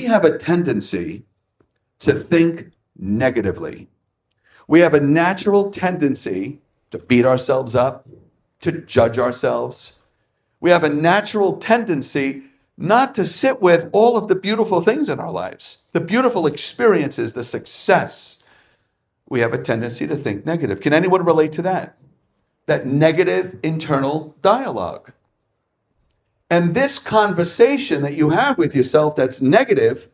we have a tendency to think negatively. We have a natural tendency to beat ourselves up, to judge ourselves. We have a natural tendency not to sit with all of the beautiful things in our lives, the beautiful experiences, the success. We have a tendency to think negative. Can anyone relate to that? That negative internal dialogue. And this conversation that you have with yourself that's negative,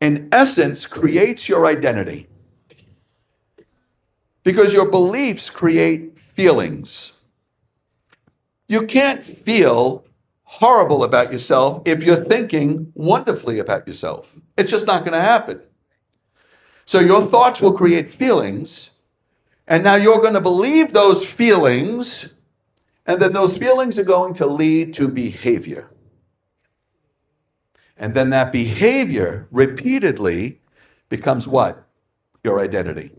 in essence, creates your identity. Because your beliefs create feelings. You can't feel horrible about yourself if you're thinking wonderfully about yourself. It's just not going to happen. So your thoughts will create feelings, and now you're going to believe those feelings, and then those feelings are going to lead to behavior. And then that behavior repeatedly becomes what? Your identity.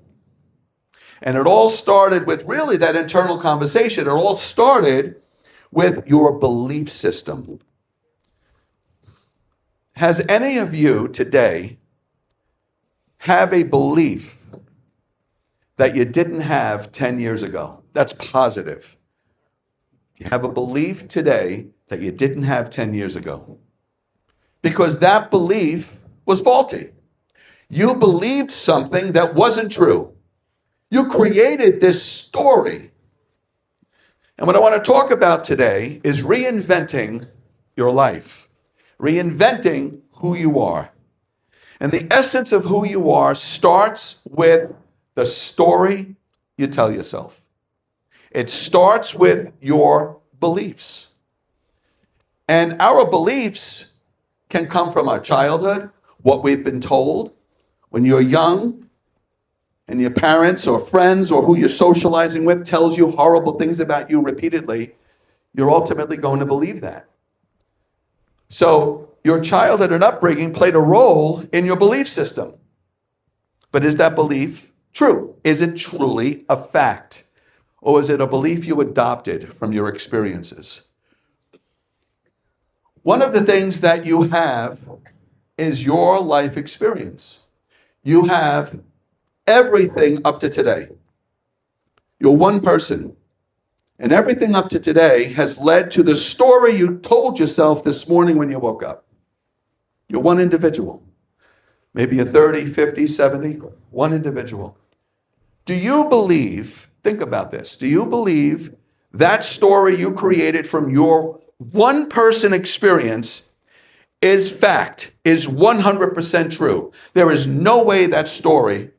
And it all started with really that internal conversation. It all started with your belief system. Has any of you today have a belief that you didn't have 10 years ago? That's positive. You have a belief today that you didn't have 10 years ago. Because that belief was faulty. You believed something that wasn't true. You created this story. And what I want to talk about today is reinventing your life. Reinventing who you are. And the essence of who you are starts with the story you tell yourself. It starts with your beliefs. And our beliefs can come from our childhood, what we've been told. When you're young and your parents or friends or who you're socializing with tells you horrible things about you repeatedly, you're ultimately going to believe that. So your childhood and upbringing played a role in your belief system. But is that belief true? Is it truly a fact? Or is it a belief you adopted from your experiences? One of the things that you have is your life experience. You have everything up to today. You're one person. And everything up to today has led to the story you told yourself this morning when you woke up. You're one individual. Maybe you're 30, 50, 70, one individual. Do you believe, think about this, do you believe that story you created from your one person experience is fact, is 100% true? There is no way that story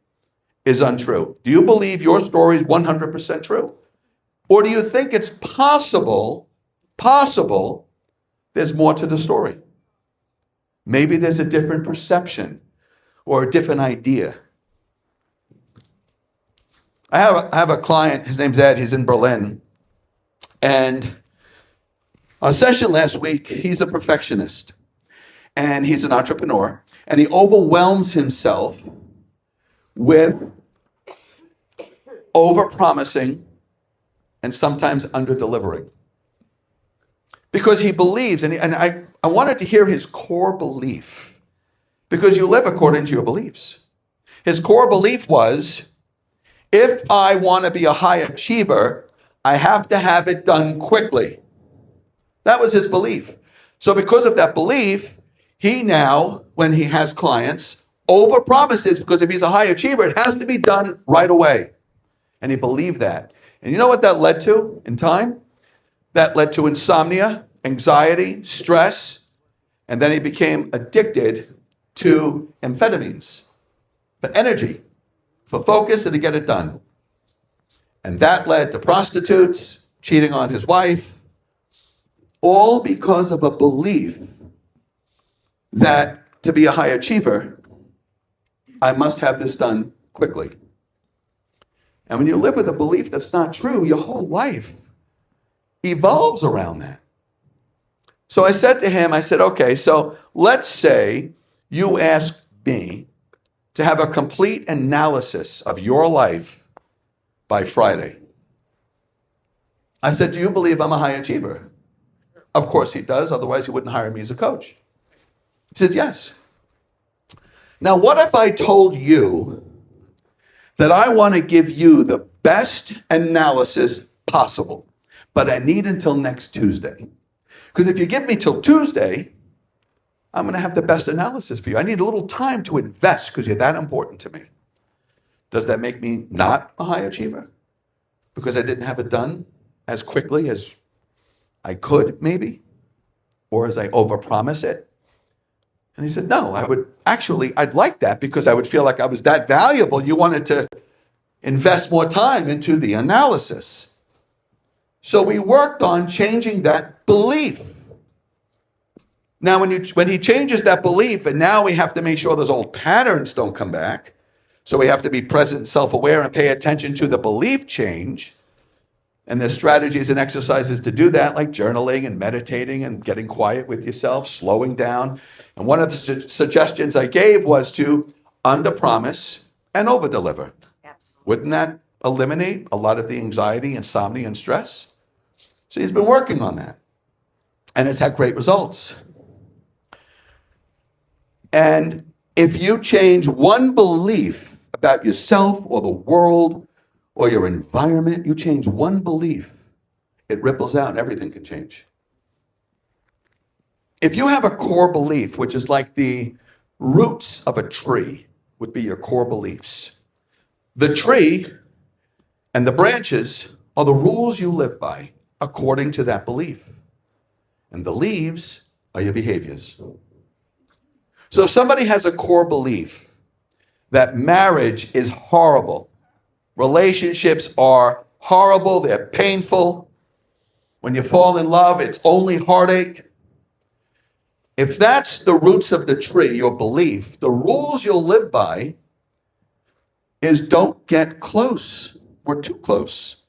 is untrue. Do you believe your story is 100% true? Or do you think it's possible there's more to the story? Maybe there's a different perception or a different idea. I have a client, his name's Ed, he's in Berlin. And our session last week, he's a perfectionist. And he's an entrepreneur. And he overwhelms himself with over-promising and sometimes under-delivering. Because he believes, and I wanted to hear his core belief. Because you live according to your beliefs. His core belief was, if I want to be a high achiever, I have to have it done quickly. That was his belief. So because of that belief, he now, when he has clients, overpromises, because if he's a high achiever, it has to be done right away. And he believed that. And you know what that led to in time? That led to insomnia, anxiety, stress, and then he became addicted to amphetamines for energy, for focus, and to get it done. And that led to prostitutes, cheating on his wife, all because of a belief that to be a high achiever, I must have this done quickly. And when you live with a belief that's not true, your whole life evolves around that. So I said to him, okay, so let's say you ask me to have a complete analysis of your life by Friday. I said, do you believe I'm a high achiever? Of course he does, otherwise he wouldn't hire me as a coach. He said, yes. Now, what if I told you that I want to give you the best analysis possible, but I need until next Tuesday? Because if you give me till Tuesday, I'm going to have the best analysis for you. I need a little time to invest because you're that important to me. Does that make me not a high achiever? Because I didn't have it done as quickly as I could, maybe? Or as I overpromise it? And he said, no, I'd like that because I would feel like I was that valuable. You wanted to invest more time into the analysis. So we worked on changing that belief. Now, when he changes that belief, and now we have to make sure those old patterns don't come back. So we have to be present and self-aware and pay attention to the belief change. And there's strategies and exercises to do that, like journaling and meditating and getting quiet with yourself, slowing down. And one of the suggestions I gave was to underpromise and overdeliver. Absolutely. Wouldn't that eliminate a lot of the anxiety, insomnia, and stress? So he's been working on that. And it's had great results. And if you change one belief about yourself or the world or your environment, you change one belief, it ripples out and everything can change. If you have a core belief, which is like the roots of a tree, would be your core beliefs. The tree and the branches are the rules you live by according to that belief. And the leaves are your behaviors. So if somebody has a core belief that marriage is horrible, relationships are horrible, they're painful, when you fall in love, it's only heartache. If that's the roots of the tree, your belief, the rules you'll live by is don't get close or too close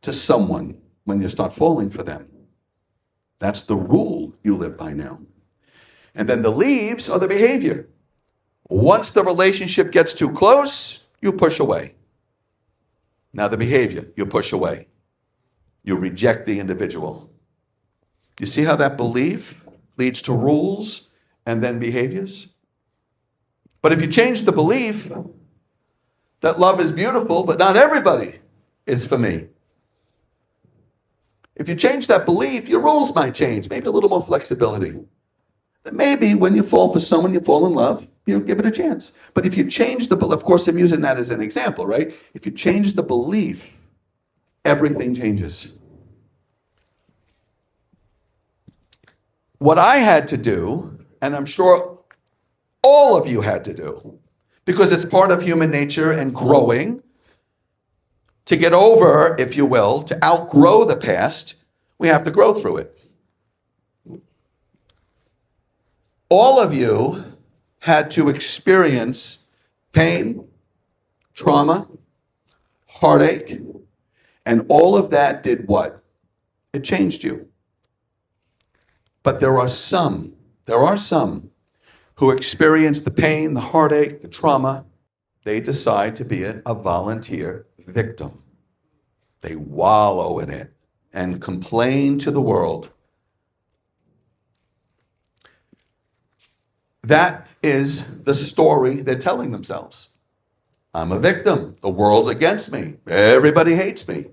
to someone when you start falling for them. That's the rule you live by now. And then the leaves are the behavior. Once the relationship gets too close, you push away. Now the behavior, you push away. You reject the individual. You see how that belief leads to rules and then behaviors? But if you change the belief that love is beautiful, but not everybody is for me. If you change that belief, your rules might change, maybe a little more flexibility. That maybe when you fall for someone, you fall in love, you give it a chance. But if you change the belief, of course, I'm using that as an example, right? If you change the belief, everything changes. What I had to do, and I'm sure all of you had to do, because it's part of human nature and growing, to get over, if you will, to outgrow the past, we have to grow through it. All of you had to experience pain, trauma, heartache, and all of that did what? It changed you. But there are some who experience the pain, the heartache, the trauma. They decide to be a volunteer victim. They wallow in it and complain to the world. That is the story they're telling themselves. I'm a victim. The world's against me. Everybody hates me.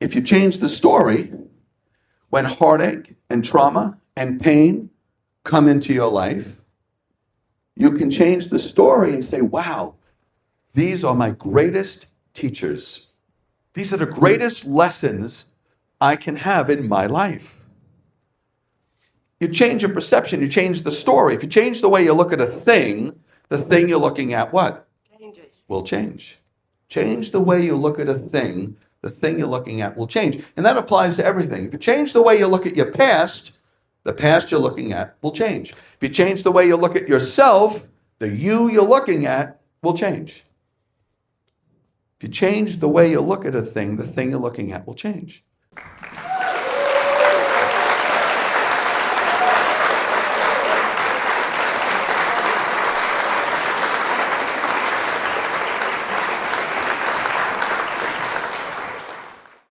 If you change the story, when heartache and trauma and pain come into your life, you can change the story and say, wow, these are my greatest teachers. These are the greatest lessons I can have in my life. You change your perception, you change the story. If you change the way you look at a thing, the thing you're looking at, what? Changes. Will change. Change the way you look at a thing, the thing you're looking at will change. And that applies to everything. If you change the way you look at your past, the past you're looking at will change. If you change the way you look at yourself, the you you're looking at will change. If you change the way you look at a thing, the thing you're looking at will change.